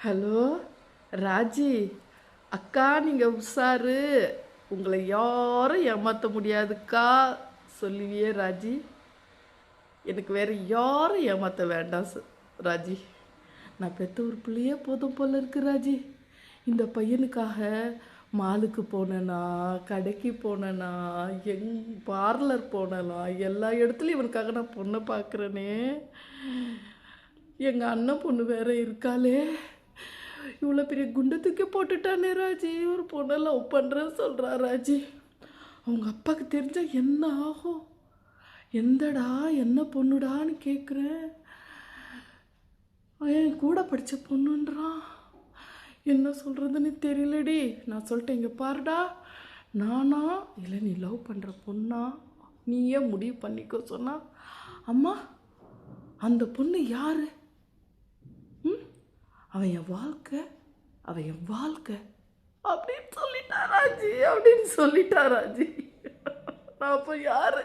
Hello Raji அக்கா, நீங்கள் உஷாரு, உங்களை யாரும் ஏமாற்ற முடியாதுக்கா சொல்லுவியே ராஜி. எனக்கு வேறு யாரும் ஏமாற்ற வேண்டாம் ராஜி. நான் பெற்ற ஒரு பிள்ளையே போதும் போல இருக்கு ராஜி. இந்த பையனுக்காக மாலுக்கு போனேனா, கடைக்கு போனேனா, பார்லர் போனேனா, எல்லா இடத்துலையும் இவனுக்காக நான் பொண்ணை பார்க்குறேனே. எங்கள் அண்ணன் பொண்ணு வேற இருக்காளே, இவ்வளோ பெரிய குண்டை தூக்கி போட்டுட்டானே ராஜி. ஒரு பொண்ணை லவ் பண்ணுறேன்னு சொல்கிறா ராஜி. அவங்க அப்பாவுக்கு தெரிஞ்சால் என்ன ஆகும்? எந்தடா என்ன பொண்ணுடான்னு கேட்குறேன். என் கூட படித்த பொண்ணுன்றான். என்ன சொல்கிறதுன்னு தெரியலடி. நான் சொல்லிட்டேன், இங்கே பாருடா, நானா இல்லை நீ லவ் பண்ணுற பொண்ணா நீயே முடிவு பண்ணிக்கோ சொன்னா. அம்மா, அந்த பொண்ணு யார்? அவன் என் வாழ்க்கை, அவன் என் வாழ்க்கை அப்படின்னு சொல்லிட்டா ராஜி. நான் அப்போ யாரு?